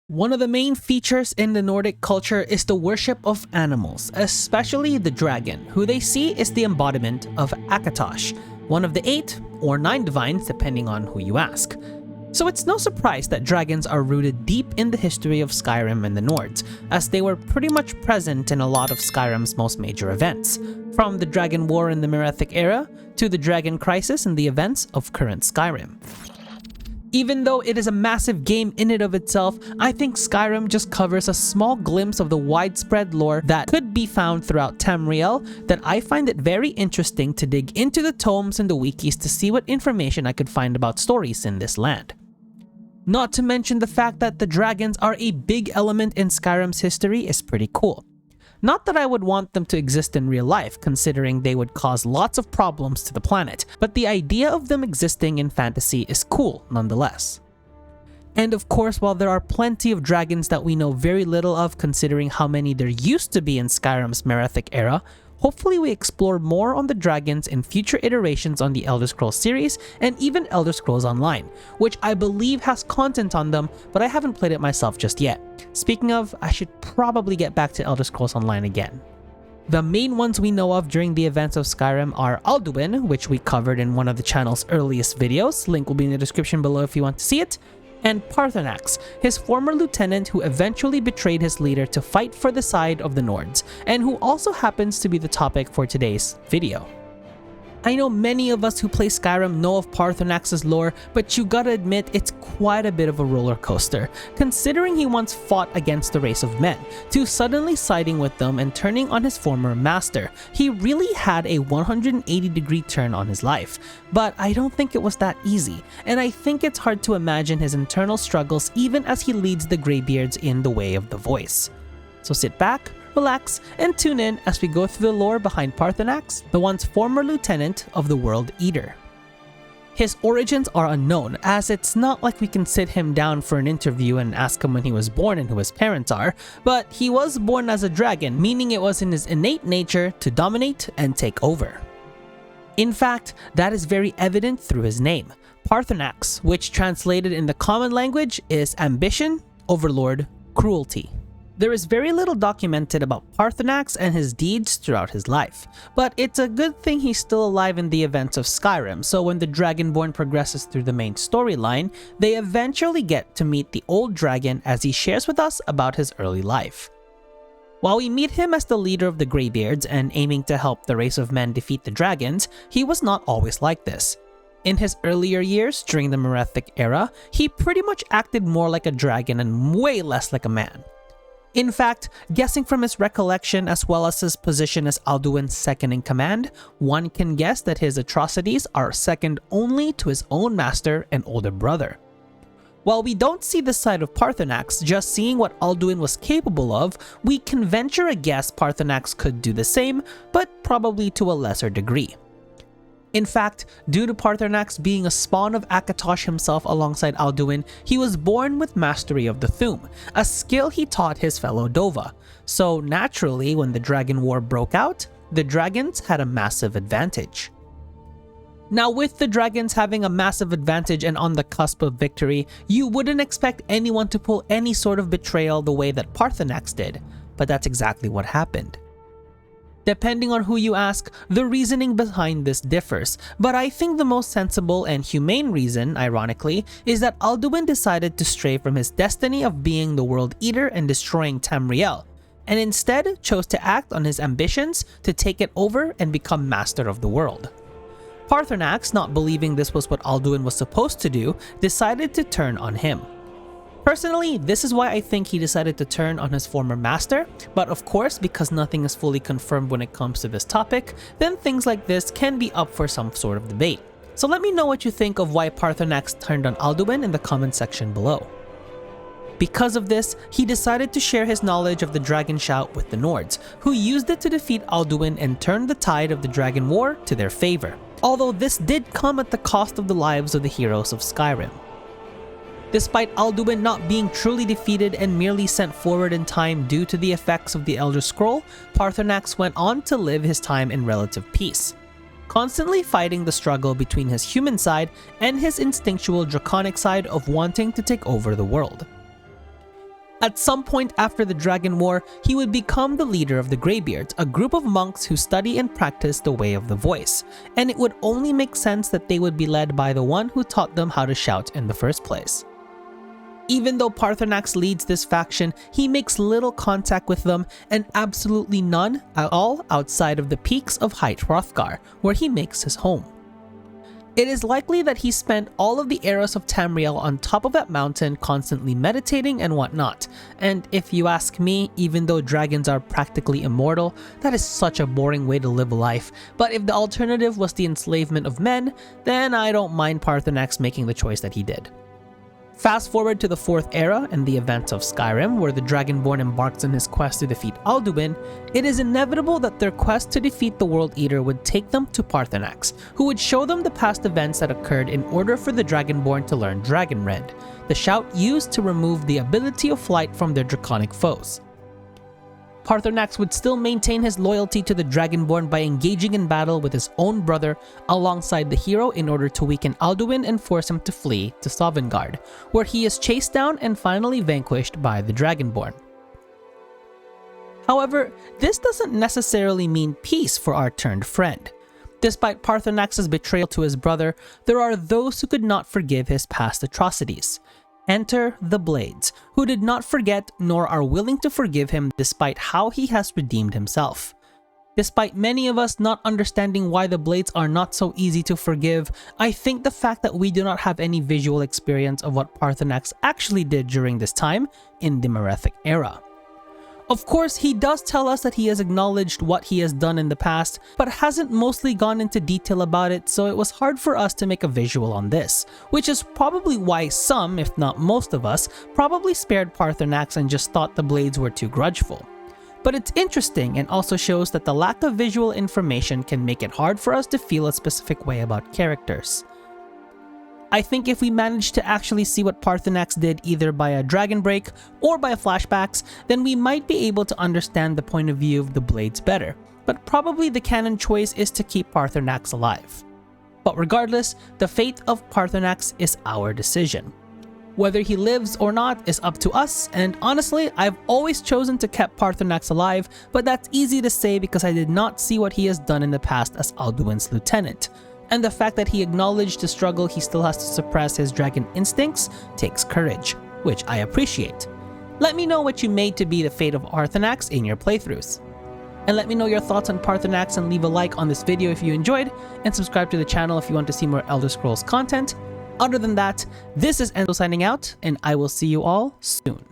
One of the main features in the Nordic culture is the worship of animals, especially the dragon, who they see is the embodiment of Akatosh, one of the 8 or 9 divines depending on who you ask. So it's no surprise that dragons are rooted deep in the history of Skyrim and the Nords, as they were pretty much present in a lot of Skyrim's most major events, from the Dragon War in the Merethic era to the Dragon Crisis and the events of current Skyrim. Even though it is a massive game in and of itself, I think Skyrim just covers a small glimpse of the widespread lore that could be found throughout Tamriel that I find it very interesting to dig into the tomes and the wikis to see what information I could find about stories in this land. Not to mention the fact that the dragons are a big element in Skyrim's history is pretty cool. Not that I would want them to exist in real life, considering they would cause lots of problems to the planet, but the idea of them existing in fantasy is cool nonetheless. And of course, while there are plenty of dragons that we know very little of considering how many there used to be in Skyrim's Merethic era, hopefully we explore more on the dragons in future iterations on the Elder Scrolls series and even Elder Scrolls Online, which I believe has content on them, but I haven't played it myself just yet. Speaking of, I should probably get back to Elder Scrolls Online again. The main ones we know of during the events of Skyrim are Alduin, which we covered in one of the channel's earliest videos, link will be in the description below if you want to see it, and Paarthurnax, his former lieutenant who eventually betrayed his leader to fight for the side of the Nords, and who also happens to be the topic for today's video. I know many of us who play Skyrim know of Paarthurnax's lore, but you gotta admit it's quite a bit of a roller coaster, considering he once fought against the race of men, to suddenly siding with them and turning on his former master. He really had a 180-degree turn on his life, but I don't think it was that easy, and I think it's hard to imagine his internal struggles even as he leads the Greybeards in the way of the voice. So sit back, relax, and tune in as we go through the lore behind Paarthurnax, the once former lieutenant of the World Eater. His origins are unknown, as it's not like we can sit him down for an interview and ask him when he was born and who his parents are, but he was born as a dragon, meaning it was in his innate nature to dominate and take over. In fact, that is very evident through his name, Paarthurnax, which translated in the common language is ambition, overlord, cruelty. There is very little documented about Paarthurnax and his deeds throughout his life, but it's a good thing he's still alive in the events of Skyrim, so when the Dragonborn progresses through the main storyline, they eventually get to meet the old dragon as he shares with us about his early life. While we meet him as the leader of the Greybeards and aiming to help the race of men defeat the dragons, he was not always like this. In his earlier years, during the Merethic era, he pretty much acted more like a dragon and way less like a man. In fact, guessing from his recollection as well as his position as Alduin's second in command, one can guess that his atrocities are second only to his own master and older brother. While we don't see this side of Paarthurnax, just seeing what Alduin was capable of, we can venture a guess Paarthurnax could do the same, but probably to a lesser degree. In fact, due to Paarthurnax being a spawn of Akatosh himself alongside Alduin, he was born with mastery of the Thu'um, a skill he taught his fellow Dova. So naturally, when the Dragon War broke out, the dragons had a massive advantage. Now, with the dragons having a massive advantage and on the cusp of victory, you wouldn't expect anyone to pull any sort of betrayal the way that Paarthurnax did, but that's exactly what happened. Depending on who you ask, the reasoning behind this differs, but I think the most sensible and humane reason, ironically, is that Alduin decided to stray from his destiny of being the World Eater and destroying Tamriel, and instead chose to act on his ambitions to take it over and become master of the world. Paarthurnax, not believing this was what Alduin was supposed to do, decided to turn on him. Personally, this is why I think he decided to turn on his former master, but of course, because nothing is fully confirmed when it comes to this topic, then things like this can be up for some sort of debate. So let me know what you think of why Paarthurnax turned on Alduin in the comment section below. Because of this, he decided to share his knowledge of the Dragon Shout with the Nords, who used it to defeat Alduin and turn the tide of the Dragon War to their favor. Although this did come at the cost of the lives of the heroes of Skyrim. Despite Alduin not being truly defeated and merely sent forward in time due to the effects of the Elder Scroll, Paarthurnax went on to live his time in relative peace, constantly fighting the struggle between his human side and his instinctual draconic side of wanting to take over the world. At some point after the Dragon War, he would become the leader of the Greybeards, a group of monks who study and practice the Way of the Voice, and it would only make sense that they would be led by the one who taught them how to shout in the first place. Even though Paarthurnax leads this faction, he makes little contact with them and absolutely none at all outside of the peaks of Height Hrothgar, where he makes his home. It is likely that he spent all of the eras of Tamriel on top of that mountain constantly meditating and whatnot, and if you ask me, even though dragons are practically immortal, that is such a boring way to live a life, but if the alternative was the enslavement of men, then I don't mind Paarthurnax making the choice that he did. Fast forward to the 4th era and the events of Skyrim, where the Dragonborn embarks on his quest to defeat Alduin. It is inevitable that their quest to defeat the World Eater would take them to Paarthurnax, who would show them the past events that occurred in order for the Dragonborn to learn Dragonrend, the shout used to remove the ability of flight from their draconic foes. Paarthurnax would still maintain his loyalty to the Dragonborn by engaging in battle with his own brother alongside the hero in order to weaken Alduin and force him to flee to Sovngarde, where he is chased down and finally vanquished by the Dragonborn. However, this doesn't necessarily mean peace for our turned friend. Despite Paarthurnax's betrayal to his brother, there are those who could not forgive his past atrocities. Enter the Blades, who did not forget nor are willing to forgive him despite how he has redeemed himself. Despite many of us not understanding why the Blades are not so easy to forgive, I think the fact that we do not have any visual experience of what Paarthurnax actually did during this time in the Merethic era. Of course, he does tell us that he has acknowledged what he has done in the past, but hasn't mostly gone into detail about it, so it was hard for us to make a visual on this, which is probably why some, if not most of us, probably spared Paarthurnax and just thought the Blades were too grudgeful. But it's interesting and also shows that the lack of visual information can make it hard for us to feel a specific way about characters. I think if we manage to actually see what Paarthurnax did either by a dragon break or by flashbacks, then we might be able to understand the point of view of the Blades better, but probably the canon choice is to keep Paarthurnax alive. But regardless, the fate of Paarthurnax is our decision. Whether he lives or not is up to us, and honestly, I've always chosen to keep Paarthurnax alive, but that's easy to say because I did not see what he has done in the past as Alduin's lieutenant. And the fact that he acknowledged the struggle he still has to suppress his dragon instincts takes courage, which I appreciate. Let me know what you made to be the fate of Paarthurnax in your playthroughs. And let me know your thoughts on Paarthurnax and leave a like on this video if you enjoyed, and subscribe to the channel if you want to see more Elder Scrolls content. Other than that, this is Enzo signing out, and I will see you all soon.